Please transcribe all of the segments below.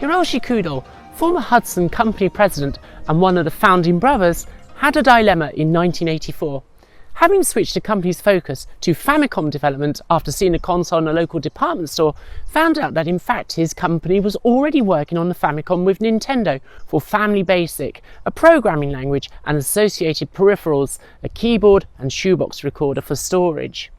Hiroshi Kudo, former Hudson company president and one of the founding brothers, had a dilemma in 1984. Having switched the company's focus to Famicom development after seeing a console in a local department store, found out that in fact his company was already working on the Famicom with Nintendo for Family Basic, a programming language and associated peripherals, a keyboard and shoebox recorder for storage.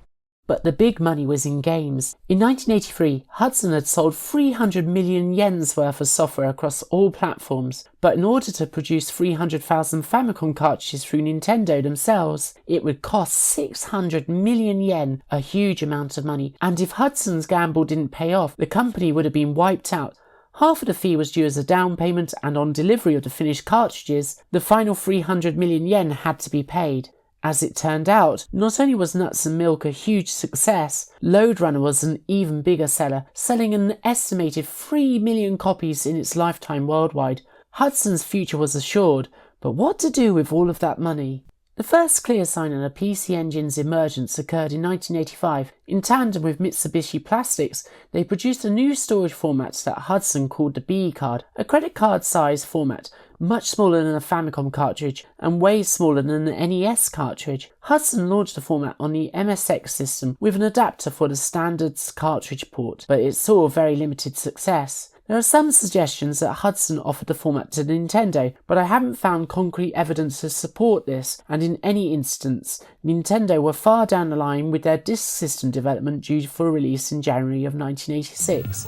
But the big money was in games. In 1983, Hudson had sold 300 million yen's worth of software across all platforms, but in order to produce 300,000 Famicom cartridges through Nintendo themselves, it would cost 600 million yen, a huge amount of money, and if Hudson's gamble didn't pay off, the company would have been wiped out. Half of the fee was due as a down payment, and on delivery of the finished cartridges, the final 300 million yen had to be paid. As it turned out, not only was Nuts and Milk a huge success, Lode Runner was an even bigger seller, selling an estimated 3 million copies in its lifetime worldwide. Hudson's future was assured, but what to do with all of that money? The first clear sign of a PC Engine's emergence occurred in 1985. In tandem with Mitsubishi Plastics, they produced a new storage format that Hudson called the B card, a credit card size format, much smaller than a Famicom cartridge and way smaller than an NES cartridge. Hudson launched the format on the MSX system with an adapter for the standards cartridge port, but it saw very limited success. There are some suggestions that Hudson offered the format to Nintendo, but I haven't found concrete evidence to support this, and in any instance, Nintendo were far down the line with their disk system development due for release in January of 1986.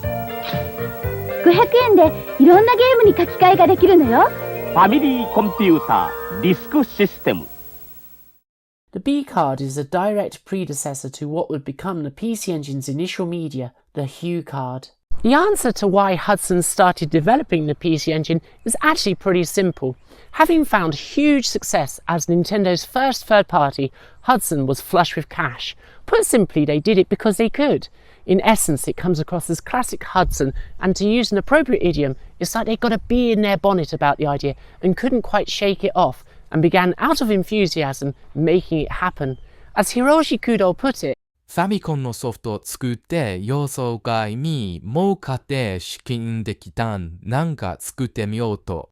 500円でいろんなゲームに書き換えができるのよ。ファミリーコンピューターディスクシステム The B card is a direct predecessor to what would become the PC Engine's initial media, the Hue card. The answer to why Hudson started developing the PC Engine is actually pretty simple. Having found huge success as Nintendo's first third party, Hudson was flush with cash. Put simply, they did it because they could. In essence, it comes across as classic Hudson, and to use an appropriate idiom, it's like they got a bee in their bonnet about the idea and couldn't quite shake it off, and began out of enthusiasm making it happen. As Hiroshi Kudo put it, ファミコンのソフトを作って予想外に儲かって資金できたんなんか作ってみようと。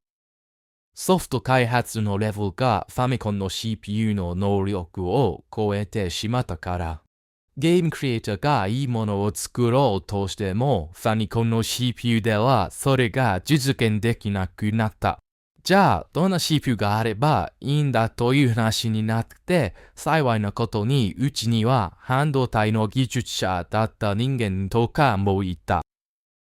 ソフト開発のレベルがファミコンの CPU の能力を超えてしまったから。ゲームクリエイターがいいものを作ろうとしてもファミコンの CPU ではそれが実現できなくなった。じゃあ、どんな CPU があればいいんだという話になって、幸いなことにうちには半導体の技術者だった人間とかもいた。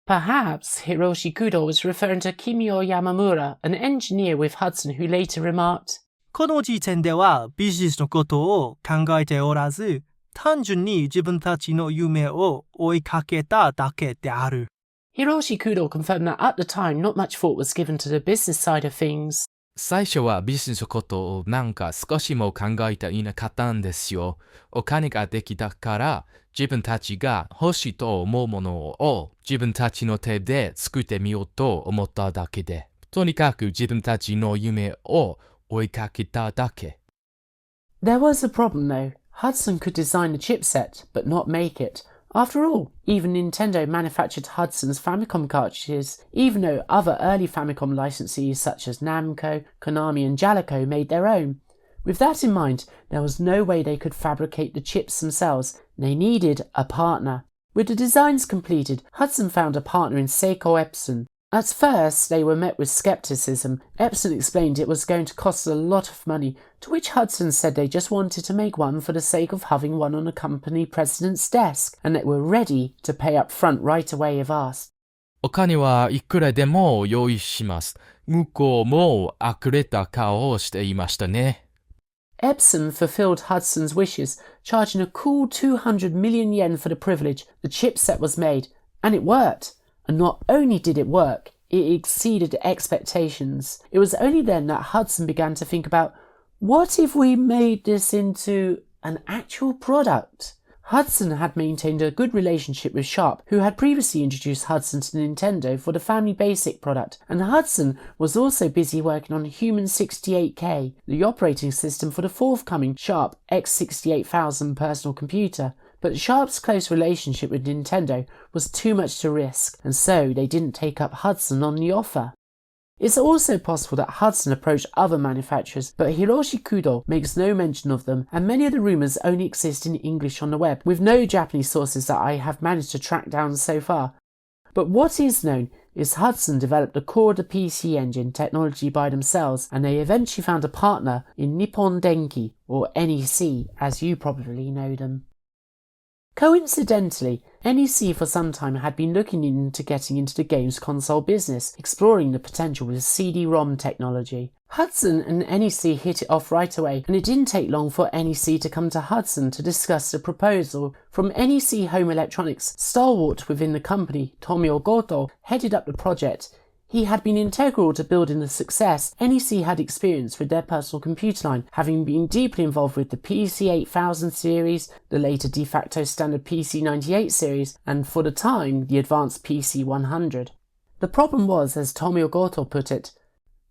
Perhaps Hiroshi Kudo was referring to Kimio Yamamura, an engineer with Hudson who later remarked, この時点ではビジネスのことを考えておらず、単純に自分たちの夢を追いかけただけである。Hiroshi Kudo confirmed that at the time not much thought was given to the business side of things. 最初はビジネスのことをなんか少しも考えていなかったんですよ。お金ができたから自分たちが欲しいと思うものを自分たちの手で作ってみようと思っただけで。とにかく自分たちの夢を追いかけただけ。There was a problem though. Hudson could design the chipset, but not make it. After all, even Nintendo manufactured Hudson's Famicom cartridges, even though other early Famicom licensees such as Namco, Konami and Jaleco made their own. With that in mind, there was no way they could fabricate the chips themselves. They needed a partner. With the designs completed, Hudson found a partner in Seiko-Epson. At first, they were met with skepticism. Epson explained it was going to cost a lot of money, to which Hudson said they just wanted to make one for the sake of having one on a company president's desk, and they were ready to pay up front right away if asked. お金はいくらでも用意します。向こうも呆れた顔をしていましたね。Epson fulfilled Hudson's wishes, charging a cool 200 million yen for the privilege. The chipset was made, and it worked. And not only did it work, it exceeded expectations. It was only then that Hudson began to think about, what if we made this into an actual product? Hudson had maintained a good relationship with Sharp, who had previously introduced Hudson to Nintendo for the Family Basic product, and Hudson was also busy working on Human 68K, the operating system for the forthcoming Sharp X68000 personal computer. but Sharp's close relationship with Nintendo was too much to risk, and so they didn't take up Hudson on the offer. It's also possible that Hudson approached other manufacturers, but Hiroshi Kudo makes no mention of them, and many of the rumours only exist in English on the web, with no Japanese sources that I have managed to track down so far. But what is known is Hudson developed the core of the PC Engine technology by themselves, and they eventually found a partner in Nippon Denki, or NEC as you probably know them. Coincidentally, NEC for some time had been looking into getting into the games console business, exploring the potential with CD-ROM technology. Hudson and NEC hit it off right away, and it didn't take long for NEC to come to Hudson to discuss the proposal. From NEC Home Electronics, stalwart within the company, Tomio Goto, headed up the project. He had been integral to building the success NEC had experienced with their personal computer line, having been deeply involved with the PC 8000 series, the later de facto standard PC 98 series, and for the time, the advanced PC 100. The problem was, as Tomio Goto put it,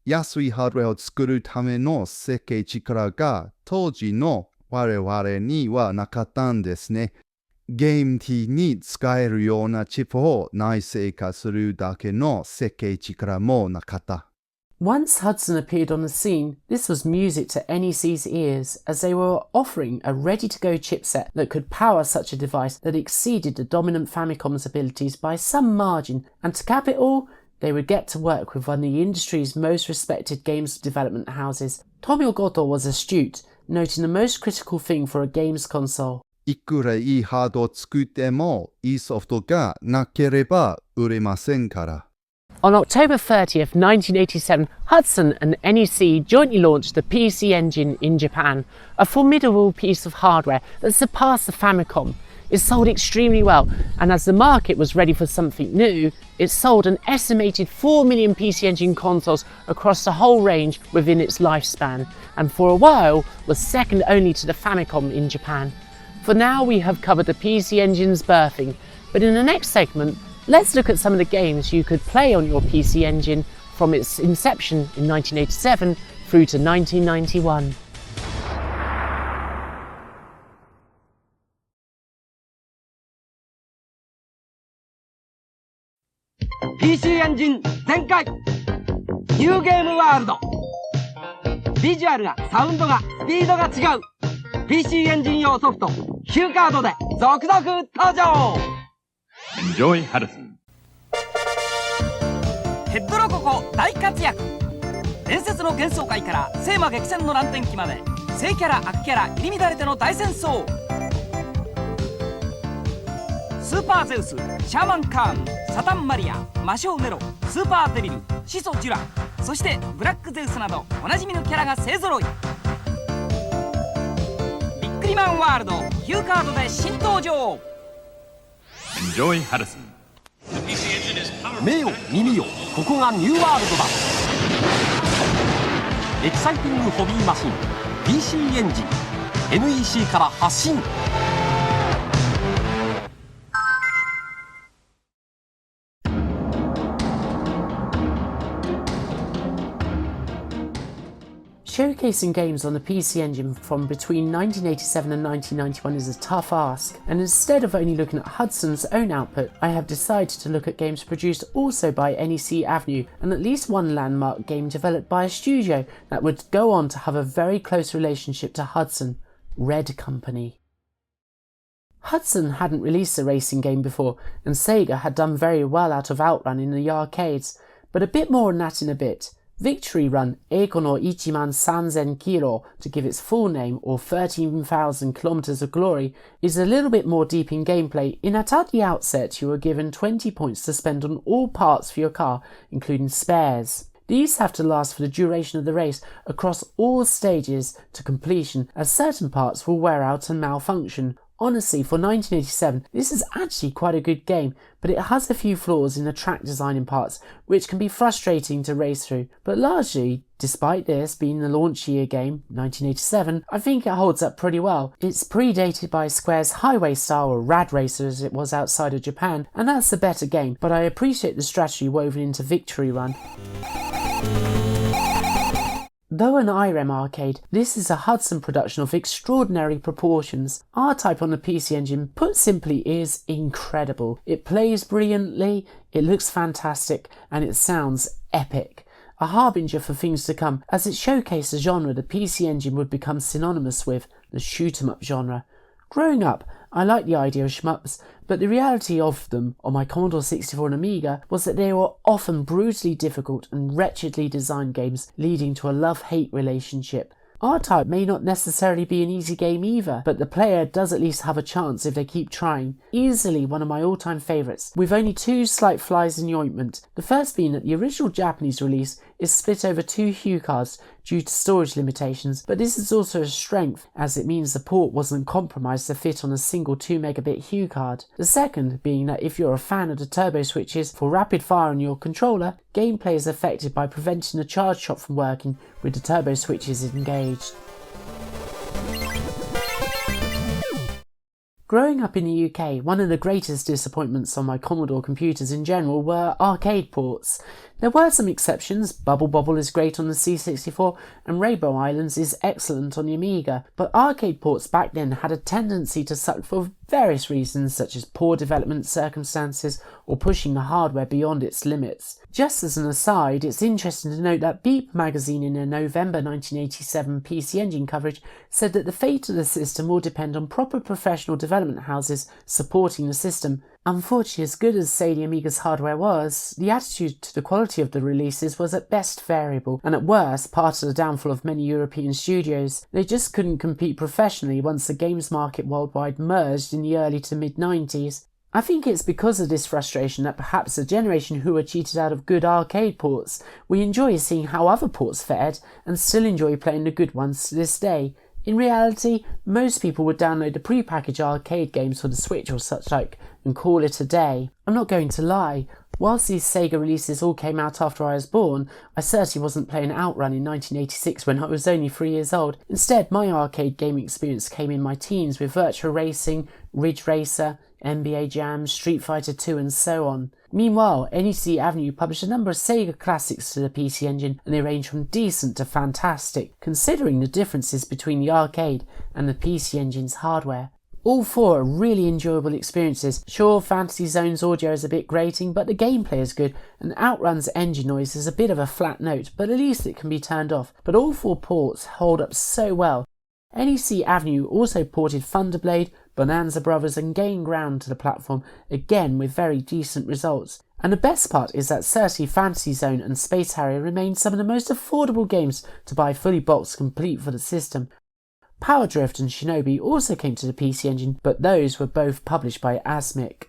安いハードウェアを作るための設計力が当時の我々にはなかったんですね。ゲーム機に使えるようなチップを内製化するだけの設計力もなかった。Once Hudson appeared on the scene, this was music to NEC's ears, as they were offering a ready-to-go chipset that could power such a device that exceeded the dominant Famicom's abilities by some margin, and to cap it all, they would get to work with one of the industry's most respected games development houses. Tomio Goto was astute, noting the most critical thing for a games console. いくらいいハードを作ってもいいソフトがなければ売れませんから。On October 30th, 1987, Hudson and NEC jointly launched the PC Engine in Japan, a formidable piece of hardware that surpassed the Famicom. It sold extremely well, and as the market was ready for something new, it sold an estimated 4 million PC Engine consoles across the whole range within its lifespan, and for a while was second only to the Famicom in Japan. For now, we have covered the PC Engine's birthing, but in the next segment, let's look at some of the games you could play on your PC Engine from its inception in 1987 through to 1991. PC エンジン全開ニューゲームワールドビジュアルがサウンドがスピードが違う PC エンジン用ソフトヒューカードで続々登場 Enjoy Hudson ヘッドロココ大活躍伝説の幻想界から聖魔激戦の乱天機まで聖キャラ悪キャラ入り乱れての大戦争スーパーゼウス、シャーマンカーン、サタンマリア、魔性ネロ、スーパーデビル、始祖ジュラ、そしてブラックゼウスなどおなじみのキャラが勢ぞろいビックリマンワールドヒューカードで新登場 Enjoy Hudson 目よ耳よここがニューワールドだエキサイティングホビーマシン PC エンジン NEC から発信Showcasing games on the PC Engine from between 1987 and 1991 is a tough ask, and instead of only looking at Hudson's own output, I have decided to look at games produced also by NEC Avenue, and at least one landmark game developed by a studio that would go on to have a very close relationship to Hudson, Red Company. Hudson hadn't released a racing game before, and Sega had done very well out of OutRun in the arcades, but a bit more on that in a bit. Victory Run Eiko no Ichiman Sanzen Kiro, to give its full name, or 13,000 kilometers of glory, is a little bit more deep in gameplay in that at the outset you are given 20 points to spend on all parts for your car, including spares. These have to last for the duration of the race across all stages to completion, as certain parts will wear out and malfunction. Honestly, for 1987, this is actually quite a good game, but it has a few flaws in the track design in parts, which can be frustrating to race through. But largely, despite this being the launch year game, 1987, I think it holds up pretty well. It's predated by Square's Highway style or Rad Racer as it was outside of Japan, and that's a better game, but I appreciate the strategy woven into Victory Run. Though an IREM arcade, this is a Hudson production of extraordinary proportions. R-Type on the PC Engine, put simply, is incredible. It plays brilliantly, it looks fantastic, and it sounds epic. A harbinger for things to come, as it showcased a genre the PC Engine would become synonymous with, the shoot-'em-up genre. Growing up, I liked the idea of shmups, but the reality of them on my Commodore 64 and Amiga was that they were often brutally difficult and wretchedly designed games, leading to a love-hate relationship. R-Type may not necessarily be an easy game either, but the player does at least have a chance if they keep trying. Easily one of my all-time favourites, with only two slight flies in the ointment. The first being that the original Japanese release is split over 2 hue cards due to storage limitations, but this is also a strength as it means the port wasn't compromised to fit on a single 2 megabit hue card. The second being that if you're a fan of the turbo switches for rapid fire on your controller, gameplay is affected by preventing the charge shot from working with the turbo switches engaged. Growing up in the UK, one of the greatest disappointments on my Commodore computers in general were arcade ports. There were some exceptions. Bubble Bobble is great on the C64 and Rainbow Islands is excellent on the Amiga, but arcade ports back then had a tendency to suck for various reasons such as poor development circumstances or pushing the hardware beyond its limits. Just as an aside, it's interesting to note that Beep magazine in their November 1987 PC Engine coverage said that the fate of the system will depend on proper professional development houses supporting the system. Unfortunately, as good as say the Amiga's hardware was, the attitude to the quality of the releases was at best variable, and at worst part of the downfall of many European studios. They just couldn't compete professionally once the games market worldwide merged in the early to mid-90s. I think it's because of this frustration that perhaps the generation who were cheated out of good arcade ports, we enjoy seeing how other ports fared and still enjoy playing the good ones to this day. In reality, most people would download the pre-packaged arcade games for the Switch or such like and call it a day. I'm not going to lie, whilst these Sega releases all came out after I was born, I certainly wasn't playing OutRun in 1986 when I was only 3 years old. Instead, my arcade gaming experience came in my teens with Virtua Racing, Ridge Racer, NBA Jam, Street Fighter 2 and so on. Meanwhile, NEC Avenue published a number of Sega classics to the PC Engine, and they range from decent to fantastic, considering the differences between the arcade and the PC Engine's hardware. All 4 are really enjoyable experiences. Sure, Fantasy Zone's audio is a bit grating, but the gameplay is good, and OutRun's engine noise is a bit of a flat note, but at least it can be turned off. But all 4 ports hold up so well. NEC Avenue also ported Thunderblade, Bonanza Brothers and Gain Ground to the platform, again with very decent results. And the best part is that certainly Fantasy Zone and Space Harrier remain some of the most affordable games to buy fully boxed complete for the system. Power Drift and Shinobi also came to the PC Engine, but those were both published by Asmic.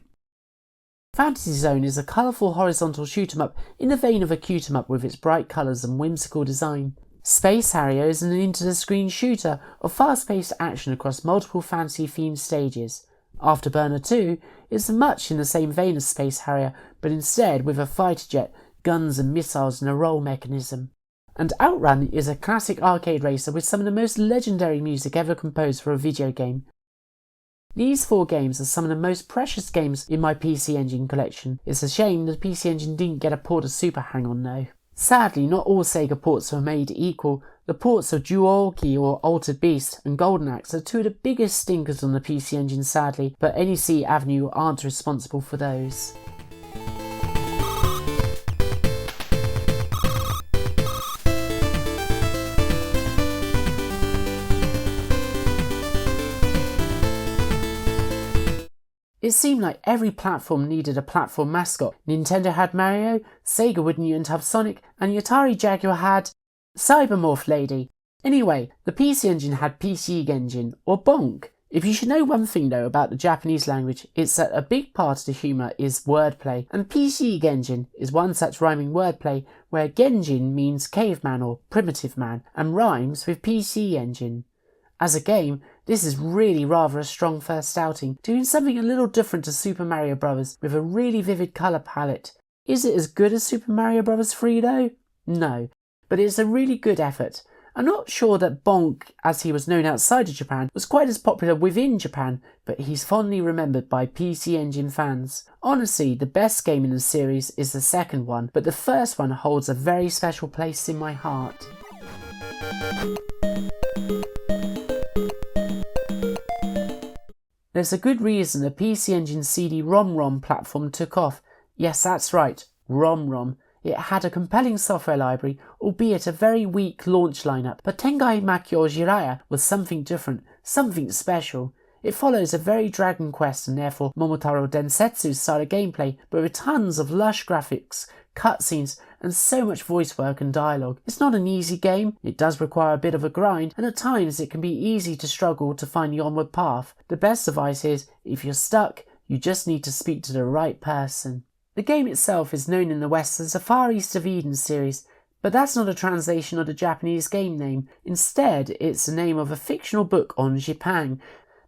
Fantasy Zone is a colourful horizontal shoot-'em-up in the vein of a cute-'em-up with its bright colours and whimsical design. Space Harrier is an into-the-screen shooter of fast-paced action across multiple fantasy-themed stages. Afterburner 2 is much in the same vein as Space Harrier, but instead with a fighter jet, guns and missiles and a roll mechanism. And OutRun is a classic arcade racer with some of the most legendary music ever composed for a video game. These 4 games are some of the most precious games in my PC Engine collection. It's a shame the PC Engine didn't get a port of Super Hang-On though. Sadly, not all Sega ports were made equal. The ports of Juoki or Altered Beast and Golden Axe are 2 of the biggest stinkers on the PC Engine sadly, but NEC Avenue aren't responsible for those. It seemed like every platform needed a platform mascot. Nintendo had Mario, Sega wouldn't have Sonic, and the Atari Jaguar had Cybermorph Lady. Anyway, the PC Engine had PC Genjin, or Bonk. If you should know one thing though about the Japanese language, it's that a big part of the humour is wordplay, and PC Genjin is one such rhyming wordplay where Genjin means caveman or primitive man, and rhymes with PC Engine. As a game, this is really rather a strong first outing, doing something a little different to Super Mario Bros. With a really vivid colour palette. Is it as good as Super Mario Bros. 3 though? No, but it's a really good effort. I'm not sure that Bonk, as he was known outside of Japan, was quite as popular within Japan, but he's fondly remembered by PC Engine fans. Honestly, the best game in the series is the second one, but the first one holds a very special place in my heart. There's a good reason the PC Engine CD-ROM platform took off. Yes, that's right, ROM. It had a compelling software library, albeit a very weak launch lineup, but Tengai Makyou Ziria was something different, something special. It follows a very Dragon Quest and therefore Momotaro Densetsu style of gameplay, but with tons of lush graphics, cutscenes, and so much voice work and dialogue. It's not an easy game, it does require a bit of a grind, and at times it can be easy to struggle to find the onward path. The best advice is, if you're stuck, you just need to speak to the right person. The game itself is known in the West as the Far East of Eden series, but that's not a translation of the Japanese game name. Instead, it's the name of a fictional book on Japan.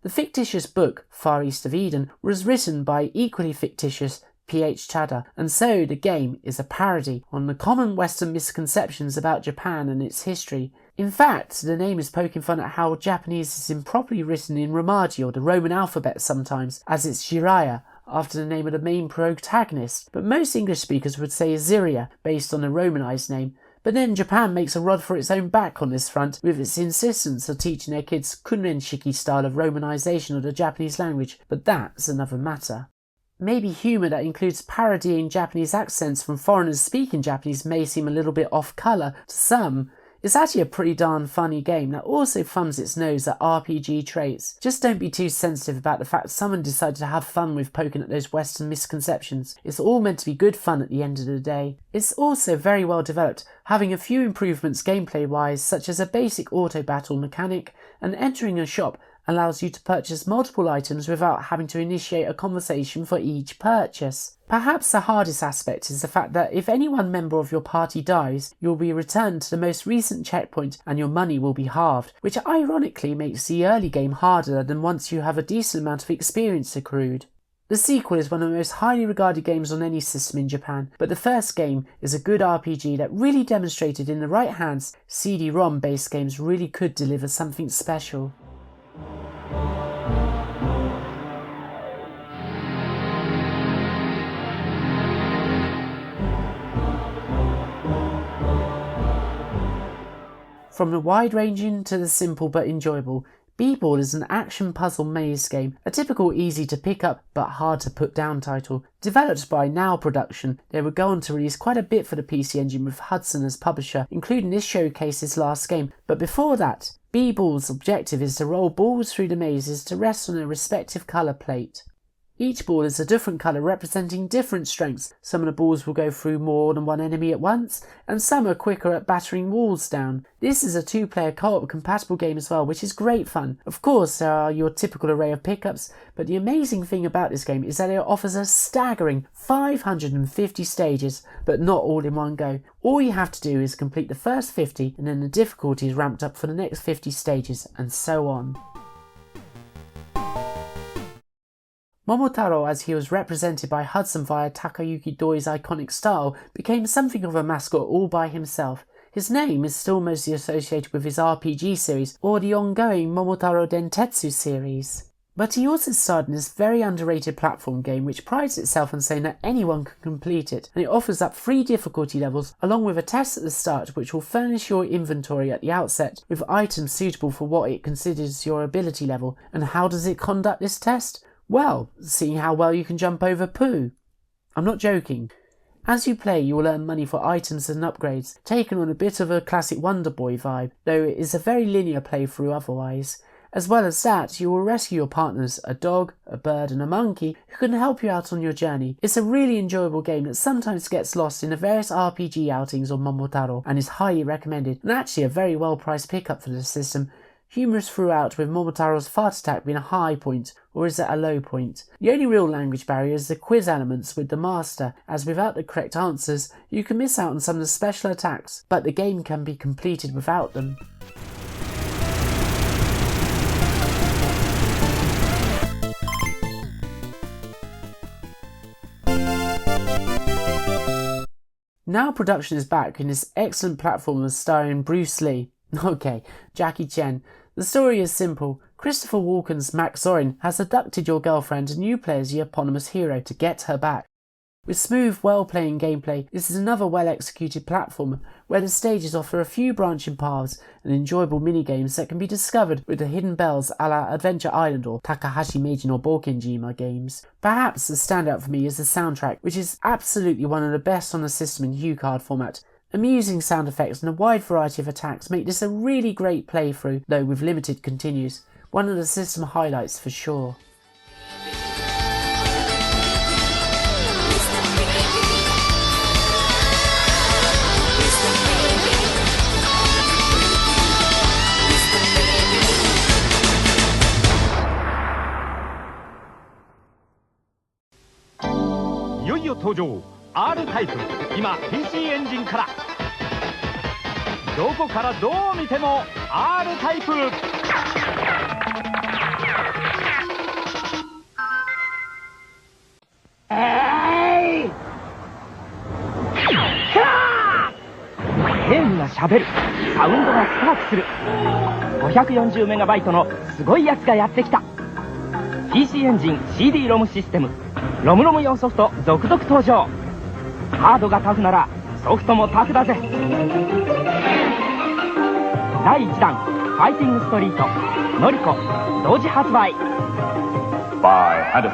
The fictitious book, Far East of Eden, was written by equally fictitious P.H. Chada, and so the game is a parody on the common Western misconceptions about Japan and its history. In fact, the name is poking fun at how Japanese is improperly written in Romaji or the Roman alphabet sometimes, as it's Jiraiya, after the name of the main protagonist, but most English speakers would say Ziria, based on a Romanized name. But then Japan makes a rod for its own back on this front with its insistence of teaching their kids Kunren-shiki style of romanization of the Japanese language, but that's another matter. Maybe humour that includes parodying Japanese accents from foreigners speaking Japanese may seem a little bit off colour to some. It's actually a pretty darn funny game that also thumbs its nose at RPG traits. Just don't be too sensitive about the fact someone decided to have fun with poking at those Western misconceptions. It's all meant to be good fun at the end of the day. It's also very well developed, having a few improvements gameplay wise, such as a basic auto battle mechanic, and entering a shop allows you to purchase multiple items without having to initiate a conversation for each purchase. Perhaps the hardest aspect is the fact that if any one member of your party dies, you'll be returned to the most recent checkpoint and your money will be halved, which ironically makes the early game harder than once you have a decent amount of experience accrued. The sequel is one of the most highly regarded games on any system in Japan, but the first game is a good RPG that really demonstrated in the right hands CD-ROM based games really could deliver something special. From the wide-ranging to the simple but enjoyable, B-Ball is an action puzzle maze game, a typical easy to pick up but hard to put down title. Developed by Now Production, they would go on to release quite a bit for the PC Engine with Hudson as publisher, including this showcase's last game. But before that, B-Ball's objective is to roll balls through the mazes to rest on a respective colour plate. Each ball is a different colour representing different strengths. Some of the balls will go through more than one enemy at once, and some are quicker at battering walls down. This is a 2-player co-op compatible game as well, which is great fun. Of course, there are your typical array of pickups, but the amazing thing about this game is that it offers a staggering 550 stages, but not all in one go. All you have to do is complete the first 50, and then the difficulty is ramped up for the next 50 stages, and so on. Momotaro, as he was represented by Hudson via Takayuki Doi's iconic style, became something of a mascot all by himself. His name is still mostly associated with his RPG series or the ongoing Momotaro Dentetsu series. But he also starred in this very underrated platform game which prides itself on saying that anyone can complete it, and it offers up 3 difficulty levels along with a test at the start which will furnish your inventory at the outset with items suitable for what it considers your ability level. And how does it conduct this test? Well, seeing how well you can jump over poo. I'm not joking. As you play, you will earn money for items and upgrades, taken on a bit of a classic Wonder Boy vibe, though it is a very linear playthrough otherwise. As well as that, you will rescue your partners, a dog, a bird and a monkey, who can help you out on your journey. It's a really enjoyable game that sometimes gets lost in the various RPG outings on Momotaro, and is highly recommended, and actually a very well priced pickup for the system. Humorous throughout, with Momotaro's fart attack being a high point, or is it a low point? The only real language barrier is the quiz elements with the master, as without the correct answers, you can miss out on some of the special attacks, but the game can be completed without them. Now Production is back in this excellent platformer starring Bruce Lee. Okay, Jackie Chan. The story is simple. Christopher Walken's Max Zorin has abducted your girlfriend and you play as the eponymous hero to get her back. With smooth, well-playing gameplay, this is another well-executed platformer where the stages offer a few branching paths and enjoyable minigames that can be discovered with the hidden bells a la Adventure Island or Takahashi Meijin or Bokenjima games. Perhaps the standout for me is the soundtrack, which is absolutely one of the best on the system in HuCard format. Amusing sound effects and a wide variety of attacks make this a really great playthrough, though with limited continues. One of the system highlights for sure.いよいよ登場 R タイプ、今 PC エンジンからどこからどう見ても R タイプ。ゲームがしゃべる、サウンドがスパークする、540MB のすごいやつがやってきた。 PC エンジン CD ロムシステム、ロムロム用ソフト続々登場。ハードがタフならソフトもタフだぜ。第1弾ファイティングストリートノリコ同時発売。 by Hudson。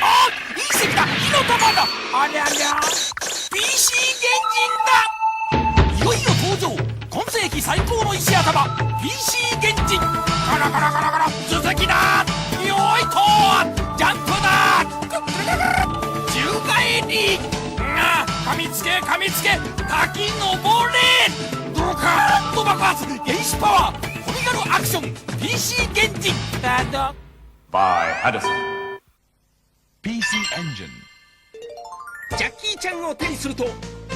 あ、隕石だ、火の玉だ。ありゃりゃ PC 原人だ。いよいよ登場、今世紀最高の石頭 PC 原人。ガラガラガラガラ、続きだ。よいとジャンプだ。宙返り。噛みつけ噛みつけ、滝登れ。ドカーンと爆発、原子パワー、コミカルアクション PC 原人だど。 by Hudson。 PC エンジン。ジャッキーちゃんを手にすると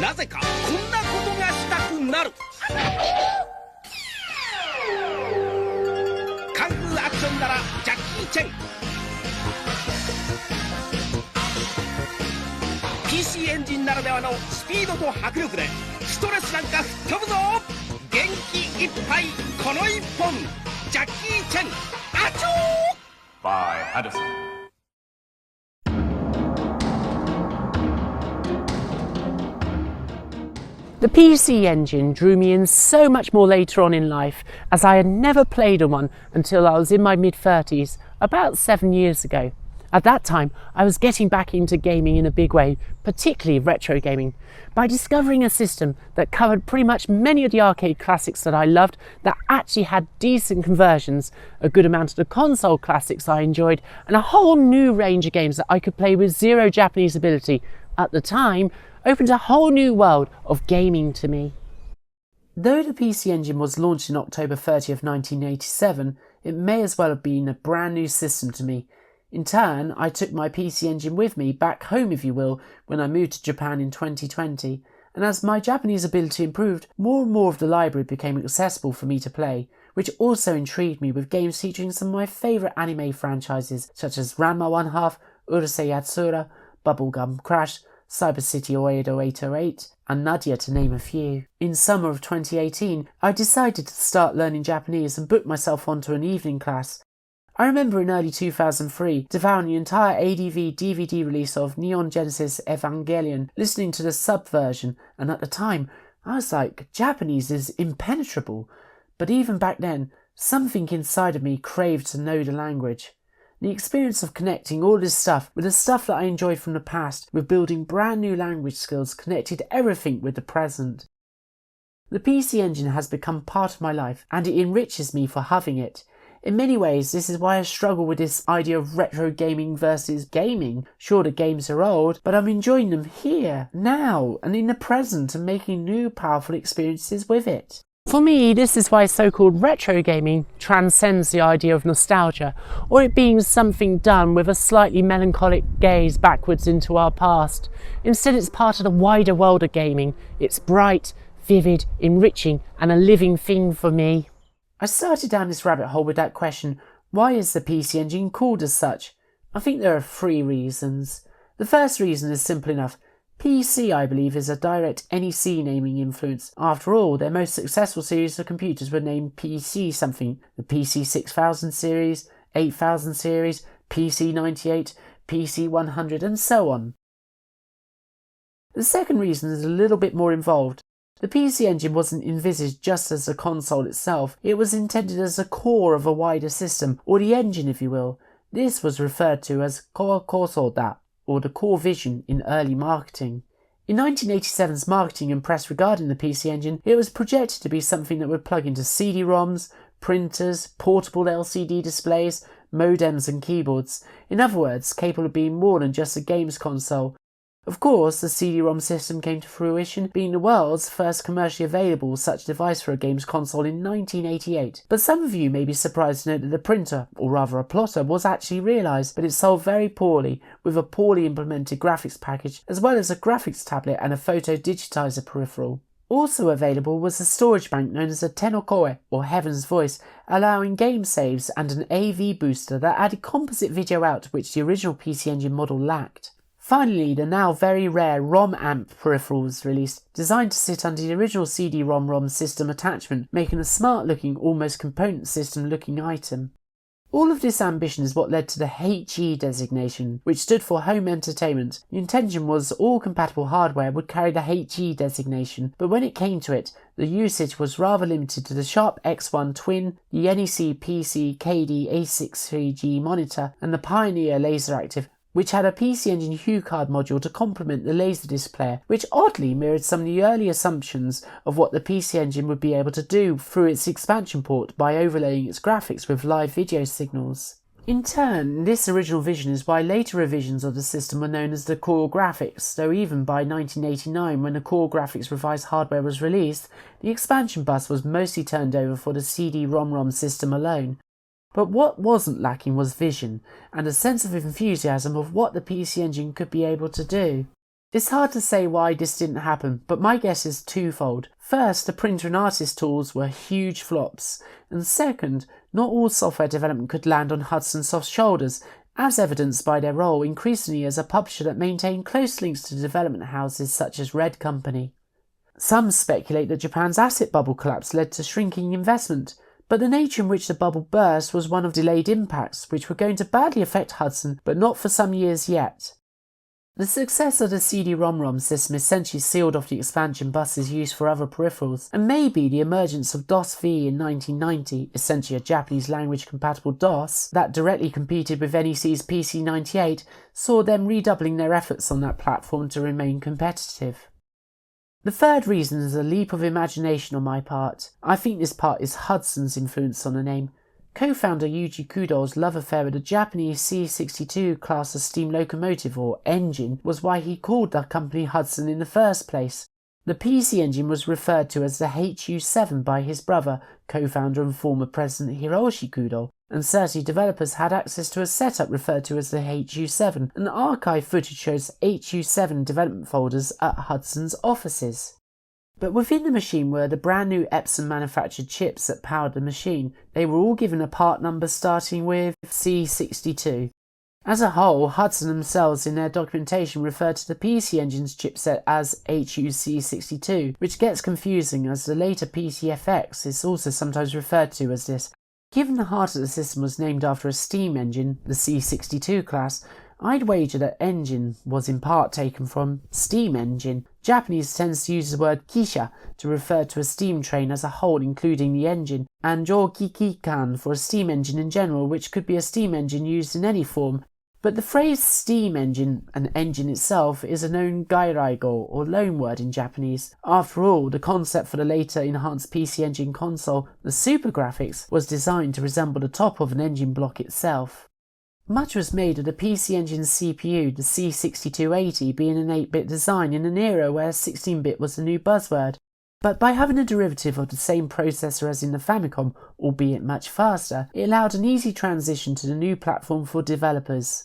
なぜかこんなことがしたくなる。カンフーアクションならジャッキーちゃん。 PC エンジンならではのスピードと迫力でストレスなんか吹っ飛ぶぞ。元気いっぱいこの一本、ジャッキーちゃん、あちょー by Hudson。 The PC engine drew me in so much more later on in life, as I had never played on one until I was in my mid-30s, about 7 years ago. At that time, I was getting back into gaming in a big way, particularly retro gaming, by discovering a system that covered pretty much many of the arcade classics that I loved, that actually had decent conversions, a good amount of the console classics I enjoyed, and a whole new range of games that I could play with zero Japanese ability. At the time, opened a whole new world of gaming to me. Though the PC Engine was launched in October 30th, 1987, it may as well have been a brand new system to me. In turn, I took my PC Engine with me back home, if you will, when I moved to Japan in 2020, and as my Japanese ability improved, more and more of the library became accessible for me to play, which also intrigued me with games featuring some of my favourite anime franchises such as Ranma 1/2, Urusei Yatsura, Bubblegum Crash, Cyber City Oedo 808, and Nadia, to name a few. In summer of 2018, I decided to start learning Japanese and booked myself onto an evening class. I remember in early 2003 devouring the entire ADV DVD release of Neon Genesis Evangelion, listening to the sub version, and at the time I was like, Japanese is impenetrable. But even back then, something inside of me craved to know the language. The experience of connecting all this stuff with the stuff that I enjoyed from the past, with building brand new language skills, connected everything with the present. The PC Engine has become part of my life, and it enriches me for having it. In many ways, this is why I struggle with this idea of retro gaming versus gaming. Sure, the games are old, but I'm enjoying them here, now, and in the present, and making new powerful experiences with it. For me, this is why so-called retro gaming transcends the idea of nostalgia, or it being something done with a slightly melancholic gaze backwards into our past. Instead, it's part of the wider world of gaming. It's bright, vivid, enriching, and a living thing for me. I started down this rabbit hole with that question, why is the PC Engine called as such? I think there are 3 reasons. The first reason is simple enough. PC, I believe, is a direct NEC naming influence. After all, their most successful series of computers were named PC something. The PC 6000 series, 8000 series, PC 98, PC 100 and so on. The second reason is a little bit more involved. The PC Engine wasn't envisaged just as a console itself, it was intended as a core of a wider system, or the engine if you will. This was referred to as core kosoda, or the core vision in early marketing. In 1987's marketing and press regarding the PC Engine, it was projected to be something that would plug into CD-ROMs, printers, portable LCD displays, modems and keyboards. In other words, capable of being more than just a games console. Of course, the CD-ROM system came to fruition, being the world's first commercially available such device for a games console in 1988. But some of you may be surprised to know that the printer, or rather a plotter, was actually realised, but it sold very poorly, with a poorly implemented graphics package, as well as a graphics tablet and a photo digitizer peripheral. Also available was a storage bank known as a Tenokoe, or Heaven's Voice, allowing game saves and an AV booster that added composite video out which the original PC Engine model lacked. Finally, the now very rare ROM amp peripheral was released, designed to sit under the original CD-ROM system attachment, making a smart-looking, almost component system-looking item. All of this ambition is what led to the HE designation, which stood for Home Entertainment. The intention was all compatible hardware would carry the HE designation, but when it came to it, the usage was rather limited to the Sharp X1 Twin, the NEC PC KD A63G monitor, and the Pioneer Laseractive, which had a PC Engine HuCard module to complement the Laserdisc player, which oddly mirrored some of the early assumptions of what the PC Engine would be able to do through its expansion port by overlaying its graphics with live video signals. In turn, this original vision is why later revisions of the system were known as the Core Graphics, though even by 1989, when the Core Graphics revised hardware was released, the expansion bus was mostly turned over for the CD-ROM system alone. But what wasn't lacking was vision, and a sense of enthusiasm of what the PC Engine could be able to do. It's hard to say why this didn't happen, but my guess is twofold. First, the printer and artist tools were huge flops, and second, not all software development could land on Hudson Soft's shoulders, as evidenced by their role increasingly as a publisher that maintained close links to development houses such as Red Company. Some speculate that Japan's asset bubble collapse led to shrinking investment, but the nature in which the bubble burst was one of delayed impacts, which were going to badly affect Hudson, but not for some years yet. The success of the CD-ROM system essentially sealed off the expansion bus's use for other peripherals, and maybe the emergence of DOS-V in 1990, essentially a Japanese language compatible DOS, that directly competed with NEC's PC-98, saw them redoubling their efforts on that platform to remain competitive. The third reason is a leap of imagination on my part. I think this part is Hudson's influence on the name. Co-founder Yuji Kudo's love affair with the Japanese C62 class of steam locomotive, or engine, was why he called the company Hudson in the first place. The PC Engine was referred to as the HU7 by his brother, co-founder and former president Hiroshi Kudo, and certainly developers had access to a setup referred to as the HU7, and archive footage shows HU7 development folders at Hudson's offices. But within the machine were the brand new Epson manufactured chips that powered the machine. They were all given a part number starting with C62. As a whole, Hudson themselves in their documentation referred to the PC Engine's chipset as HUC62, which gets confusing as the later PCFX is also sometimes referred to as this. Given the heart of the system was named after a steam engine, the C62 class, I'd wager that engine was in part taken from steam engine. Japanese tends to use the word kisha to refer to a steam train as a whole including the engine, and jokikikan for a steam engine in general, which could be a steam engine used in any form. But the phrase steam engine, and engine itself, is a known gairaigo or loanword in Japanese. After all, the concept for the later enhanced PC Engine console, the Super Graphics, was designed to resemble the top of an engine block itself. Much was made of the PC Engine's CPU, the C6280, being an 8-bit design in an era where 16-bit was the new buzzword. But by having a derivative of the same processor as in the Famicom, albeit much faster, it allowed an easy transition to the new platform for developers.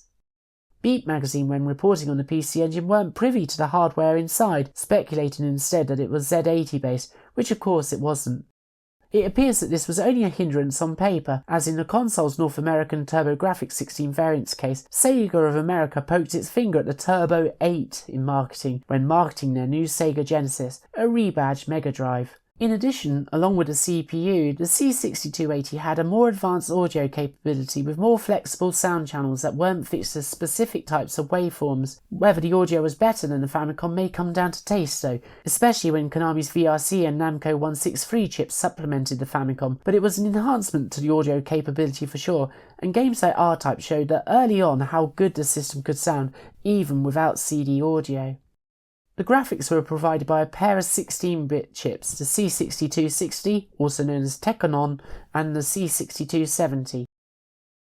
Beat magazine, when reporting on the PC Engine, weren't privy to the hardware inside, speculating instead that it was Z80 based, which of course it wasn't. It appears that this was only a hindrance on paper, as in the console's North American TurboGrafx 16 variants case, Sega of America poked its finger at the Turbo 8 in marketing when marketing their new Sega Genesis, a rebadged Mega Drive. In addition, along with the CPU, the C6280 had a more advanced audio capability with more flexible sound channels that weren't fixed to specific types of waveforms. Whether the audio was better than the Famicom may come down to taste though, especially when Konami's VRC and Namco 163 chips supplemented the Famicom, but it was an enhancement to the audio capability for sure, and games like R-Type showed that early on how good the system could sound, even without CD audio. The graphics were provided by a pair of 16-bit chips, the C6260, also known as Tekonon, and the C6270.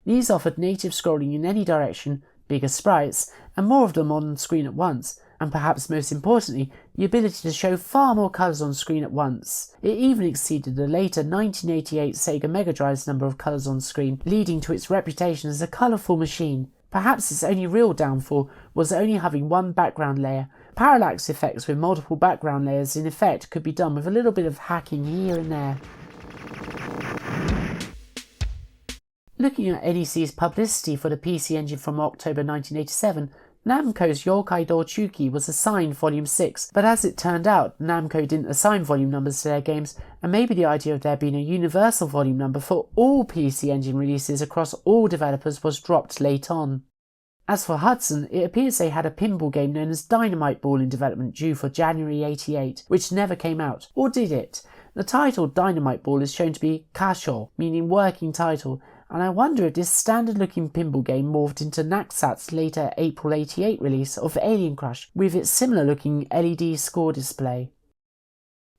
These offered native scrolling in any direction, bigger sprites, and more of them on screen at once, and perhaps most importantly, the ability to show far more colours on screen at once. It even exceeded the later 1988 Sega Mega Drive's number of colours on screen, leading to its reputation as a colourful machine. Perhaps its only real downfall was only having one background layer. Parallax effects with multiple background layers in effect could be done with a little bit of hacking here and there. Looking at NEC's publicity for the PC Engine from October 1987, Namco's Yokai Douchuki was assigned Volume 6, but as it turned out, Namco didn't assign volume numbers to their games, and maybe the idea of there being a universal volume number for all PC Engine releases across all developers was dropped late on. As for Hudson, it appears they had a pinball game known as Dynamite Ball in development due for January 88, which never came out, or did it? The title Dynamite Ball is shown to be kasho, meaning working title, and I wonder if this standard-looking pinball game morphed into Naxat's later April 88 release of Alien Crush, with its similar-looking LED score display.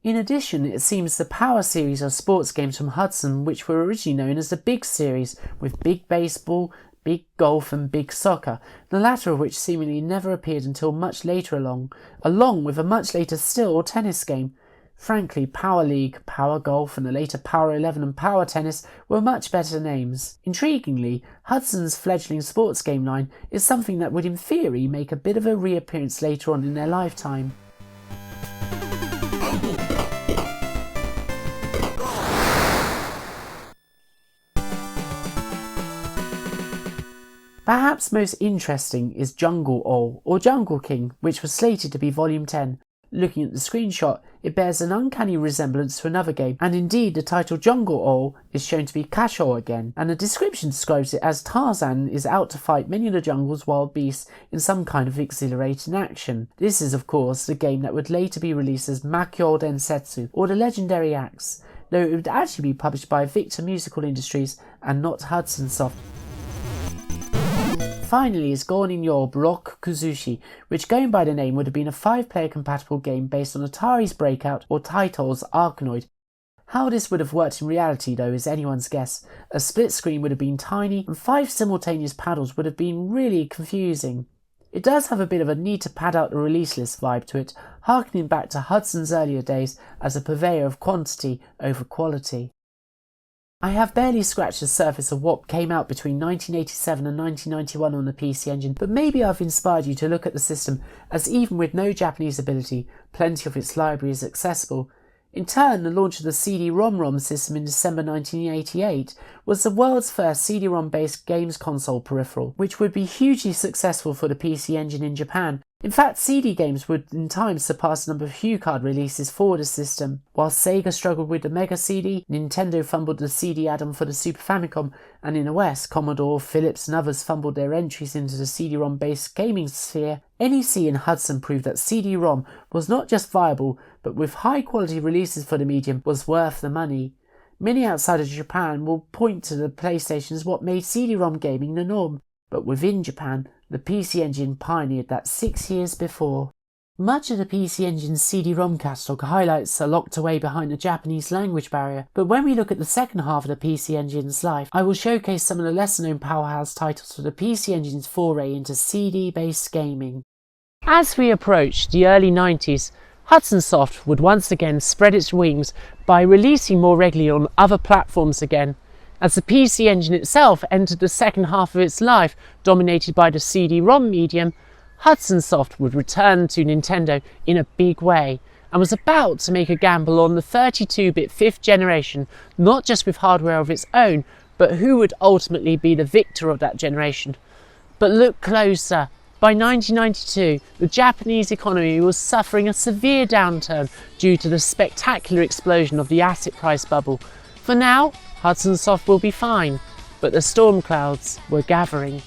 In addition, it seems the Power series of sports games from Hudson, which were originally known as the Big series, with Big Baseball, Big Golf and Big Soccer, the latter of which seemingly never appeared until much later along with a much later still tennis game. Frankly, Power League, Power Golf and the later Power 11 and Power Tennis were much better names. Intriguingly, Hudson's fledgling sports game line is something that would in theory make a bit of a reappearance later on in their lifetime. Perhaps most interesting is Jungle All, or Jungle King, which was slated to be Volume 10. Looking at the screenshot, it bears an uncanny resemblance to another game, and indeed the title Jungle All is shown to be kasho again, and the description describes it as Tarzan is out to fight many of the jungle's wild beasts in some kind of exhilarating action. This is of course the game that would later be released as Makyou Densetsu, or the Legendary Axe, though it would actually be published by Victor Musical Industries and not Hudson Soft. Finally is Gonin Yo Block Kuzushi, which going by the name would have been a 5-player compatible game based on Atari's Breakout or Taito's Arkanoid. How this would have worked in reality though is anyone's guess. A split screen would have been tiny and 5 simultaneous paddles would have been really confusing. It does have a bit of a need to pad out the release list vibe to it, harkening back to Hudson's earlier days as a purveyor of quantity over quality. I have barely scratched the surface of what came out between 1987 and 1991 on the PC Engine, but maybe I've inspired you to look at the system as even with no Japanese ability, plenty of its library is accessible. In turn, the launch of the CD-ROM system in December 1988 was the world's first CD-ROM based games console peripheral, which would be hugely successful for the PC Engine in Japan. In fact, CD games would in time surpass the number of HuCard releases for the system. While Sega struggled with the Mega CD, Nintendo fumbled the CD add-on for the Super Famicom, and in the West, Commodore, Philips and others fumbled their entries into the CD-ROM based gaming sphere, NEC and Hudson proved that CD-ROM was not just viable, but with high quality releases for the medium was worth the money. Many outside of Japan will point to the PlayStation as what made CD-ROM gaming the norm, but within Japan, the PC Engine pioneered that 6 years before. Much of the PC Engine's CD-ROM catalogue highlights are locked away behind the Japanese language barrier, but when we look at the second half of the PC Engine's life, I will showcase some of the lesser known powerhouse titles for the PC Engine's foray into CD-based gaming. As we approach the early 90s, Hudson Soft would once again spread its wings by releasing more regularly on other platforms again. As the PC Engine itself entered the second half of its life, dominated by the CD-ROM medium, Hudson Soft would return to Nintendo in a big way, and was about to make a gamble on the 32-bit 5th generation, not just with hardware of its own, but who would ultimately be the victor of that generation. But look closer. By 1992, the Japanese economy was suffering a severe downturn due to the spectacular explosion of the asset price bubble. For now, Hudson Soft will be fine, but the storm clouds were gathering.